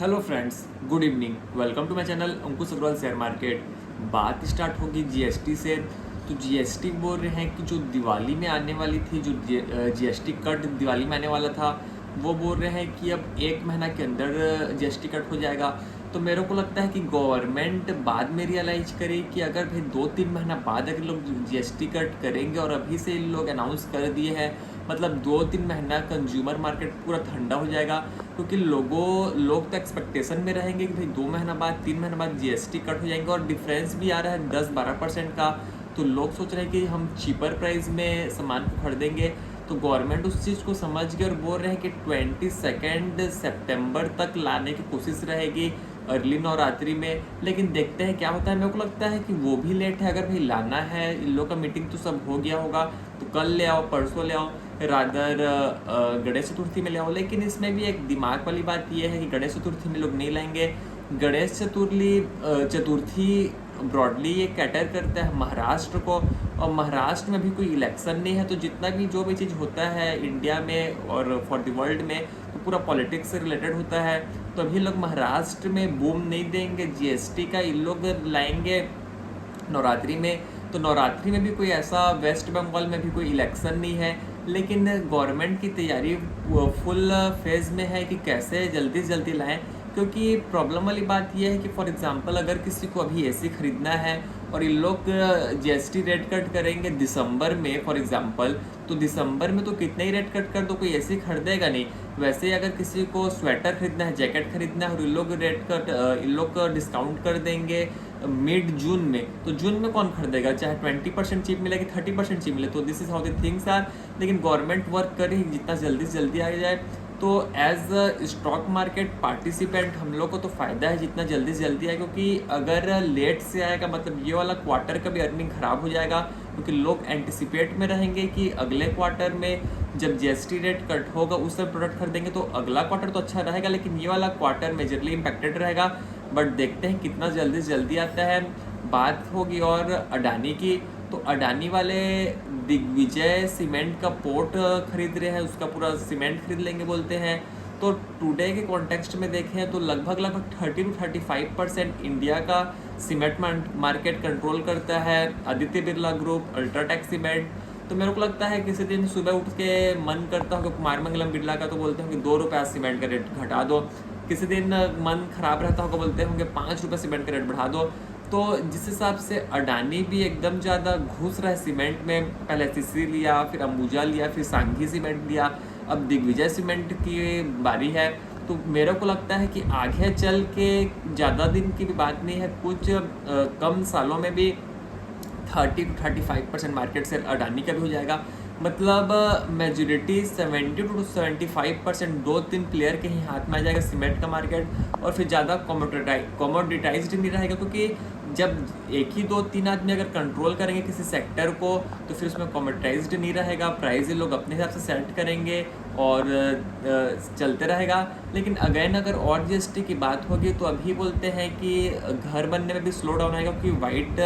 Hello friends, good evening. Welcome to my channel Ankush Agarwal share market. बात start होगी GST से। तो जीएसटी बोल रहे हैं कि जो दिवाली में आने वाली थी, जो जीएसटी कट दिवाली में आने वाला था, वो बोल रहे हैं कि अब 1 महीना के अंदर जीएसटी कट हो जाएगा। तो मेरे को लगता है कि गवर्नमेंट बाद में रियलाइज करे कि अगर भाई 2-3 महीना बाद अगर लोग जीएसटी कट करेंगे और अभी से इन लोग अनाउंस कर दिए हैं, मतलब 2-3 महीना कंज्यूमर मार्केट पूरा ठंडा हो जाएगा। क्योंकि लोग तो एक्सपेक्टेशन में रहेंगे कि भाई 2 महीना बाद 3 महीना बाद जीएसटी कट हो जाएंगे और डिफरेंस भी आ रहा है 10-12% का। तो लोग सोच रहे हैं कि हम चीपर प्राइस में सामान को खरीदेंगे। तो गवर्नमेंट उस चीज़ को समझ के और बोल रहे हैं कि 22 सितंबर तक लाने की कोशिश रहेगी अर्ली नवरात्रि में। लेकिन देखते हैं क्या होता है। मेरे को लगता है कि वो भी लेट है। अगर भाई लाना है, इन लोग का मीटिंग तो सब हो गया होगा, तो कल ले आओ, परसों ले आओ, रादर गणेश चतुर्थी में ले आओ। लेकिन इसमें भी एक दिमाग वाली बात यह है कि गणेश चतुर्थी में लोग नहीं लाएंगे। गणेश चतुर्थी ब्रॉडली ये कैटर करता है महाराष्ट्र को, और महाराष्ट्र में भी कोई इलेक्शन नहीं है। तो जितना भी जो भी चीज़ होता है इंडिया में और फॉर द वर्ल्ड में, तो पूरा पॉलिटिक्स से रिलेटेड होता है। तो अभी लोग महाराष्ट्र में बूम नहीं देंगे जीएसटी का, इन लोग लाएंगे नवरात्रि में। तो नवरात्रि में भी कोई ऐसा, वेस्ट बंगाल में भी कोई इलेक्शन नहीं है, लेकिन गवर्नमेंट की तैयारी फुल फेज में है कि कैसे जल्दी से जल्दी लाएं। क्योंकि प्रॉब्लम वाली बात यह है कि फॉर एग्जांपल अगर किसी को अभी एसी खरीदना है और इन लोग जीएसटी रेट कट करेंगे दिसंबर में फॉर एग्जांपल, तो दिसंबर में तो कितने ही रेट कट कर दो, कोई एसी खरीदेगा नहीं। वैसे ही अगर किसी को स्वेटर खरीदना है, जैकेट खरीदना है और इन लोग डिस्काउंट कर देंगे मिड जून में, तो जून में कौन खरीदेगा? चाहे 20% चीप मिले कि 30% चीप मिले। तो this is how the things are. लेकिन गवर्नमेंट वर्क करे जितना जल्दी से जल्दी आ जाए। तो as a stock market participant हम लोग को तो फ़ायदा है जितना जल्दी से जल्दी आए, क्योंकि अगर लेट से आएगा मतलब ये वाला क्वार्टर का भी अर्निंग ख़राब हो जाएगा। क्योंकि लोग एंटिसिपेट में रहेंगे कि अगले क्वार्टर में जब जीएसटी रेट कट होगा उस समय प्रोडक्ट खरीदेंगे, तो अगला क्वार्टर तो अच्छा रहेगा, लेकिन ये वाला क्वार्टर मेजरली इम्पैक्टेड रहेगा। बट देखते हैं कितना जल्दी से जल्दी आता है। बात होगी और अडानी की, तो अडानी वाले दिग्विजय सीमेंट का पोर्ट खरीद रहे हैं, उसका पूरा सीमेंट खरीद लेंगे बोलते हैं। तो टुडे के कॉन्टेक्स्ट में देखें तो लगभग 30-35% इंडिया का सीमेंट मार्केट कंट्रोल करता है Aditya Birla group, UltraTech cement. तो मेरे को लगता है किसी दिन सुबह उठ के मन करता होगा कुमार मंगलम बिरला का, तो बोलते होंगे 2 रुपये सीमेंट का रेट घटा दो। किसी दिन मन खराब रहता होगा, बोलते होंगे 5 रुपये सीमेंट का रेट बढ़ा दो। तो जिस हिसाब से अडानी भी एकदम ज़्यादा घुस रहा है सीमेंट में, पहले सीसी लिया, फिर अंबुजा लिया, फिर सांघी सीमेंट लिया, अब दिग्विजय सीमेंट की बारी है। तो मेरे को लगता है कि आगे चल के ज़्यादा दिन की भी बात नहीं है, कुछ कम सालों में भी 30-35% मार्केट शेयर अडानी का भी हो जाएगा। मतलब मेजोरिटी 70-75% 2-3 प्लेयर के ही हाथ में आ जाएगा सीमेंट का मार्केट, और फिर ज़्यादा कमोडिटाइज्ड नहीं रहेगा। क्योंकि जब एक ही 2-3 आदमी अगर कंट्रोल करेंगे किसी सेक्टर को, तो फिर उसमें कमोडिटाइज्ड नहीं रहेगा, प्राइस ये लोग अपने हिसाब से सेट करेंगे और चलते रहेगा। लेकिन अगेन अगर और जीएसटी की बात होगी तो अभी बोलते हैं कि घर बनने में भी स्लो डाउन आएगा, क्योंकि वाइट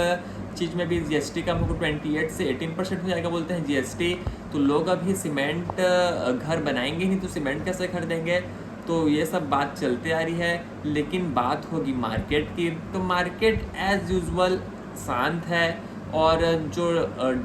चीज़ में भी जीएसटी का हमको 28 से 18% हो जाएगा बोलते हैं जीएसटी। तो लोग अभी सीमेंट घर बनाएंगे नहीं तो सीमेंट कैसे खरीदेंगे? तो ये सब बात चलते आ रही है। लेकिन बात होगी मार्केट की, तो मार्केट एज यूजुअल शांत है। और जो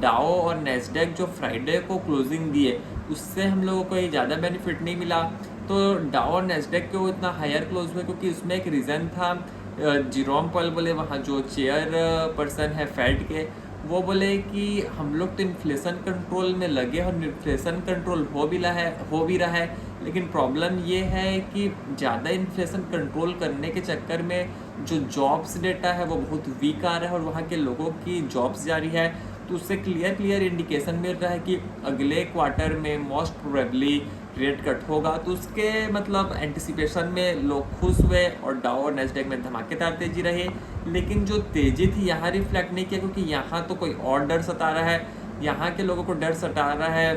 डाओ और नेस्डेक जो फ्राइडे को क्लोजिंग दिए, उससे हम लोगों को ये ज़्यादा बेनिफिट नहीं मिला। तो डाओ और नेस्डेक क्यों इतना हायर क्लोज हुए? क्योंकि उसमें एक रीज़न था, जिरोम पॉल बोले, वहाँ जो चेयर पर्सन है फेड के, वो बोले कि हम लोग तो इन्फ्लेशन कंट्रोल में लगे और इन्फ्लेशन कंट्रोल हो भी रहा है। लेकिन प्रॉब्लम ये है कि ज़्यादा इन्फ्लेशन कंट्रोल करने के चक्कर में जो जॉब्स डेटा है वो बहुत वीक आ रहा है और वहाँ के लोगों की जॉब्स जा रही है। तो उससे क्लियर इंडिकेशन मिल रहा है कि अगले क्वार्टर में मोस्ट प्रोबेबली रेट कट होगा। तो उसके मतलब एंटिसिपेशन में लोग खुश हुए और डाउ और नेस्डेक में धमाकेदार तेजी रही। लेकिन जो तेजी थी यहाँ रिफ्लेक्ट नहीं किया, क्योंकि यहाँ तो कोई और डर सता रहा है। यहाँ के लोगों को डर सता रहा है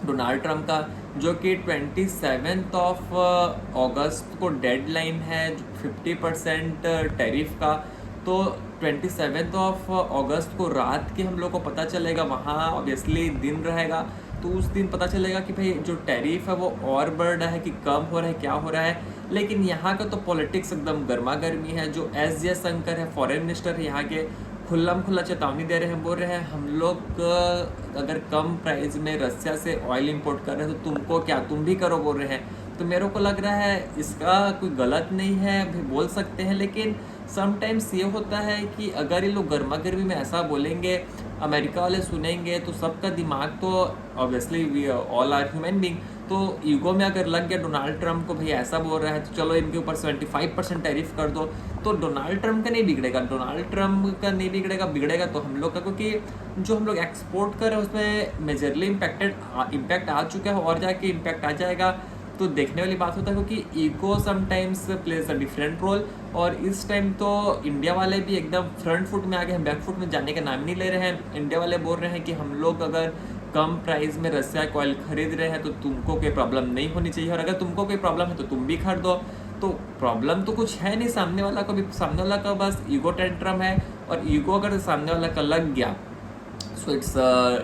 डोनाल्ड ट्रंप का, जो कि 27 अगस्त को डेडलाइन है 50% टैरिफ का। तो 27 अगस्त को रात के हम लोग को पता चलेगा, वहाँ ऑब्वियसली दिन रहेगा, तो उस दिन पता चलेगा कि भाई जो टैरिफ है वो और बढ़ रहा है कि कम हो रहा है, क्या हो रहा है। लेकिन यहाँ का तो पॉलिटिक्स एकदम गर्मा गर्मी है। जो एस जयशंकर है, फॉरेन मिनिस्टर है यहाँ के, खुल्लम खुल्ला चेतावनी दे रहे हैं, बोल रहे हैं हम लोग अगर कम प्राइस में रसिया से ऑयल इंपोर्ट कर रहे हैं तो तुमको क्या, तुम भी करो, बोल रहे हैं। तो मेरे को लग रहा है इसका कोई गलत नहीं है, भी बोल सकते हैं, लेकिन समटाइम्स ये होता है कि अगर ये लोग गर्मा गर्मी में ऐसा बोलेंगे, अमेरिका वाले सुनेंगे तो सबका दिमाग तो obviously we all are human being, तो ईगो में अगर लग गया डोनाल्ड ट्रंप को, भाई ऐसा बोल रहा है तो चलो इनके ऊपर 75% टैरिफ कर दो, तो डोनाल्ड ट्रंप का नहीं बिगड़ेगा, डोनाल्ड ट्रंप का नहीं बिगड़ेगा, बिगड़ेगा तो हम लोग का, क्योंकि जो हम लोग एक्सपोर्ट कर रहे हैं उसमें मेजरली इम्पैक्ट आ चुका है और जाके इम्पैक्ट आ जाएगा। तो देखने वाली बात होता है, क्योंकि ego sometimes plays a different role. और इस टाइम तो इंडिया वाले भी एकदम फ्रंट फुट में आ गए हैं, बैक फुट में जाने का नाम नहीं ले रहे हैं। इंडिया वाले बोल रहे हैं कि हम लोग अगर कम प्राइस में रसिया का ऑयल खरीद रहे हैं तो तुमको कोई प्रॉब्लम नहीं होनी चाहिए, और अगर तुमको कोई प्रॉब्लम है तो तुम भी खरीदो। तो प्रॉब्लम तो कुछ है नहीं, सामने वाला का बस ईगो टेंट्रम है, और ईगो अगर सामने वाला का लग गया so it's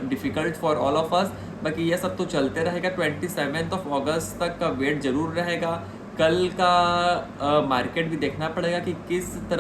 difficult for all of us. बाकी ये सब तो चलते रहेगा, 27 अगस्त तक का वेट जरूर रहेगा। कल का मार्केट भी देखना पड़ेगा कि किस तरफ